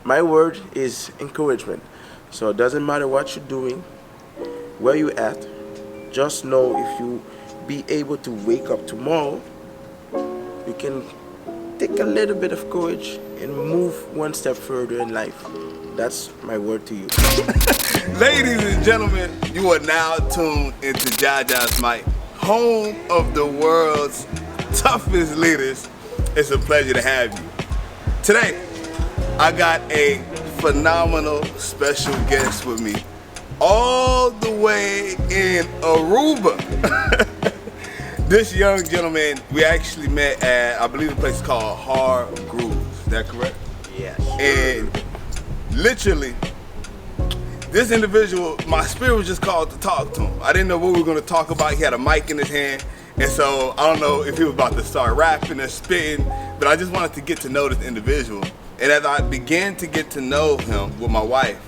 my word is encouragement. So it doesn't matter what you're doing, where you at. Just know if you be able to wake up tomorrow, you can take a little bit of courage and move one step further in life. That's my word to you. Ladies and gentlemen, you are now tuned into JRalph's mic, home of the world's toughest leaders. It's a pleasure to have you. Today, I got a phenomenal special guest with me, all the way in Aruba. This young gentleman, we actually met at, I believe the place is called Hard Grooves. Is that correct? Yes. And literally, this individual, my spirit was just called to talk to him. I didn't know what we were going to talk about. He had a mic in his hand. And so I don't know if he was about to start rapping or spitting, but I just wanted to get to know this individual. And as I began to get to know him with my wife,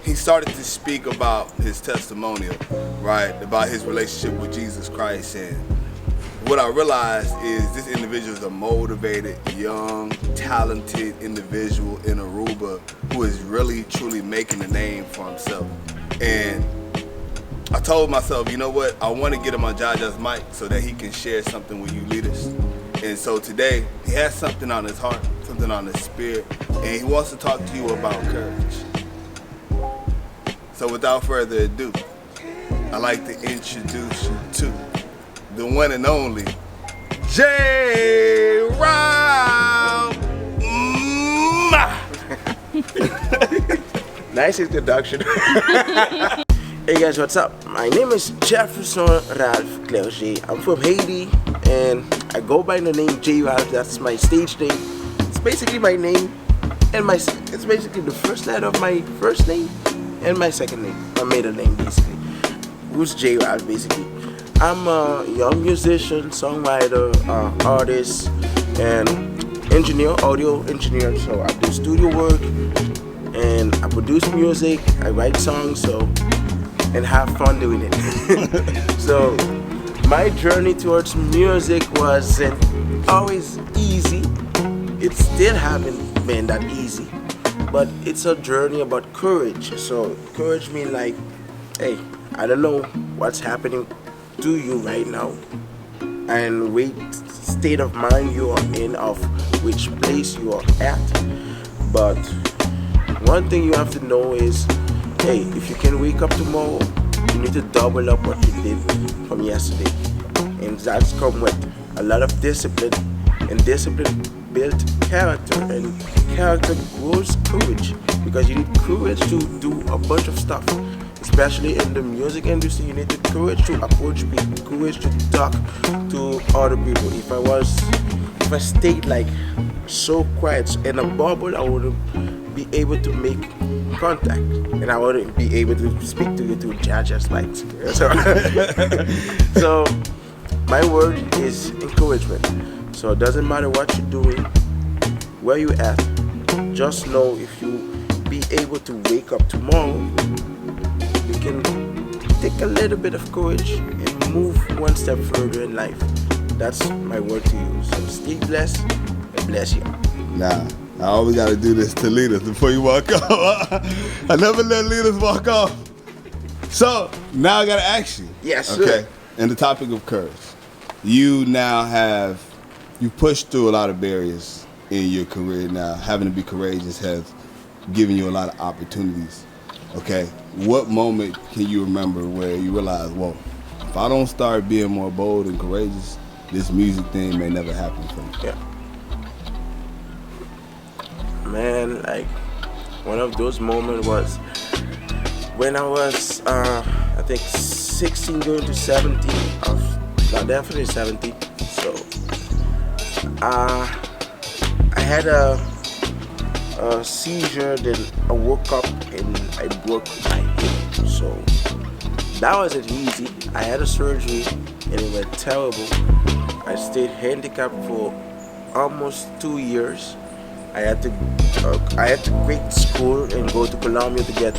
he started to speak about his testimonial, right? About his relationship with Jesus Christ. And what I realized is this individual is a motivated, young, talented individual in Aruba who is really, truly making a name for himself. And I told myself, you know what? I want to get him on JRalph's mic so that he can share something with you leaders. And so today, he has something on his heart, something on his spirit, and he wants to talk to you about courage. So without further ado, I'd like to introduce you to the one and only JRalph. Nice introduction. Hey guys, what's up? My name is JRalph Clerget. I'm from Haiti and I go by the name JRalph. That's my stage name. It's basically my name and it's basically the first letter of my first name and my second name, my middle name basically. Who's JRalph basically? I'm a young musician, songwriter, artist, and engineer, audio engineer. So I do studio work and I produce music, I write songs, and have fun doing it. So my journey towards music wasn't always easy. It still haven't been that easy, but it's a journey about courage. So courage means like, hey, I don't know what's happening to you right now and which state of mind you are in, of which place you are at, but one thing you have to know is, hey, if you can wake up tomorrow, you need to double up what you did from yesterday. And that's come with a lot of discipline, and discipline builds character, and character grows courage, because you need courage to do a bunch of stuff. Especially in the music industry, you need the courage to approach people, courage to talk to other people. If I stayed like so quiet in a bubble, I wouldn't be able to make contact, and I wouldn't be able to speak to you through JRalph's mic. So my word is encouragement. So it doesn't matter what you're doing, where you at. Just know if you be able to wake up tomorrow, you can take a little bit of courage and move one step further in life. That's my word to you. So stay blessed and bless you. Nah, I always got to do this to leaders before you walk off. I never let leaders walk off. So now I got to ask you. Yes, okay. sir. And the topic of courage. You now you pushed through a lot of barriers in your career now. Having to be courageous has given you a lot of opportunities. Okay, what moment can you remember where you realize, whoa, if I don't start being more bold and courageous, this music thing may never happen for me? Yeah. Man, like, one of those moments was when I was, I think 16 going to 17, definitely 17. So, I had a seizure, then I woke up and I broke my hip. So that wasn't easy. I had a surgery and it went terrible. I stayed handicapped for almost 2 years. I had to quit school and go to Colombia to get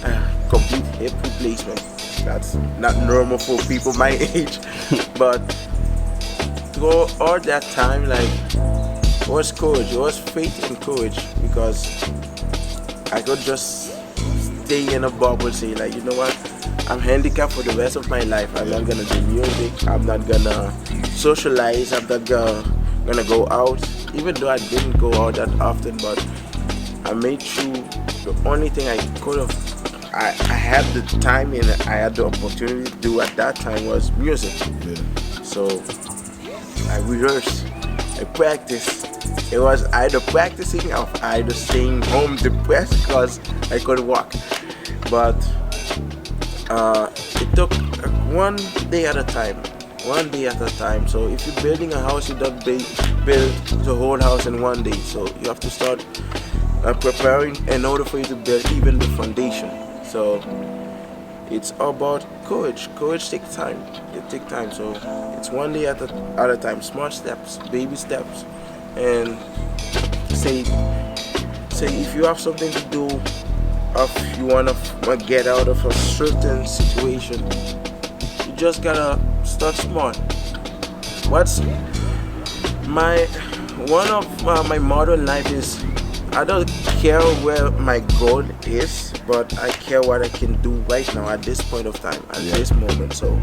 a complete hip replacement. That's not normal for people my age. But through all that time, like, It was courage. It was faith and courage because I could just stay in a bubble, say like, you know what? I'm handicapped for the rest of my life. I'm not gonna do music. I'm not gonna socialize. I'm not gonna go out. Even though I didn't go out that often, but I made sure the only thing I could have, I had the time and I had the opportunity to do at that time was music. Yeah. So I rehearsed, I practiced. It was either practicing or either staying home depressed because I couldn't walk. But it took one day at a time. One day at a time. So if you're building a house, you don't build the whole house in one day. So you have to start preparing in order for you to build even the foundation. So it's about courage. Courage takes time. It takes time. So it's one day at a time. Small steps, baby steps, and say if you have something to do, if you wanna get out of a certain situation, you just gotta start small. What's one of my motto in life is, I don't care where my goal is, but I care what I can do right now at this point of time, at this moment. So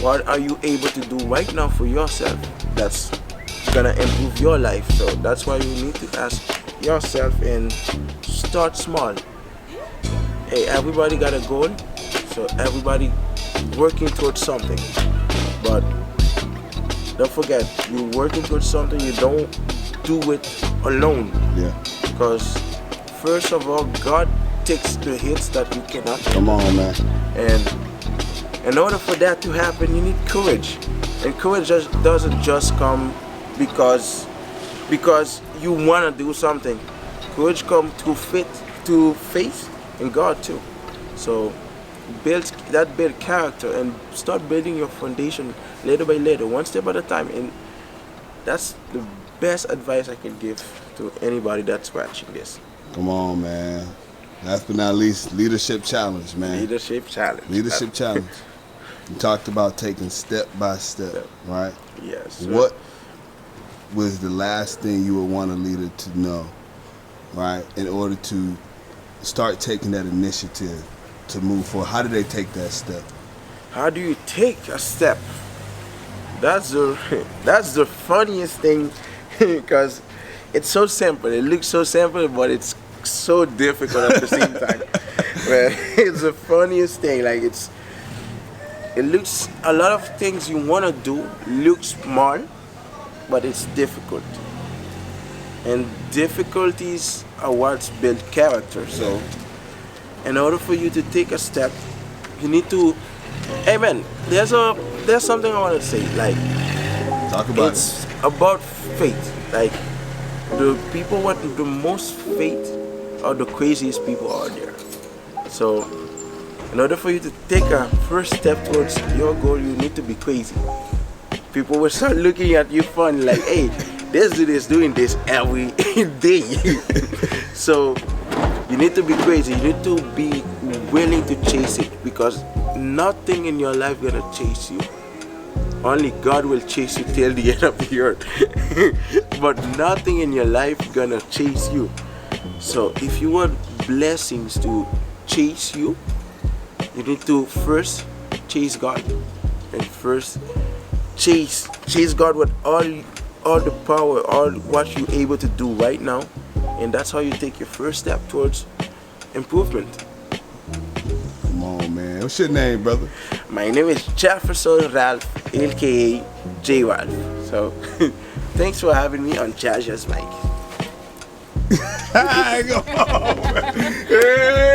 what are you able to do right now for yourself that's gonna improve your life? So that's why you need to ask yourself and start small. Hey, everybody got a goal, so everybody working towards something. But don't forget, you're working towards something, you don't do it alone. Yeah. Because first of all, God takes the hits that you cannot take. Come on, man. And in order for that to happen, you need courage. And courage doesn't just come because you want to do something. Courage comes through faith in God too. So build character and start building your foundation little by little, one step at a time. And that's the best advice I can give to anybody that's watching this. Come on, man. Last but not least, leadership challenge, man. Leadership challenge. Leadership challenge. You talked about taking step by step, right? Yes. Sir. What was the last thing you would want a leader to know, right, in order to start taking that initiative to move forward? How do they take that step? How do you take a step? That's the funniest thing because it's so simple. It looks so simple, but it's so difficult at the same time. Well, it's the funniest thing. Like it looks, a lot of things you want to do look small, but it's difficult. And difficulties are what build character. So in order for you to take a step, you need to, hey man, there's something I want to say. Like, talk about it's about faith. Like, the people with the most faith are the craziest people out there. So in order for you to take a first step towards your goal, you need to be crazy. People will start looking at you funny, like, hey, this dude is doing this every day. So you need to be crazy. You need to be willing to chase it, because nothing in your life gonna chase you. Only God will chase you till the end of the earth. But nothing in your life gonna chase you. So if you want blessings to chase you, you need to first chase God, and first chase God with all the power, all what you're able to do right now, and that's how you take your first step towards improvement. Come on, man. What's your name, brother? My name is JRalph, aka JRalph. So thanks for having me on Jazz Mike. Come on, man.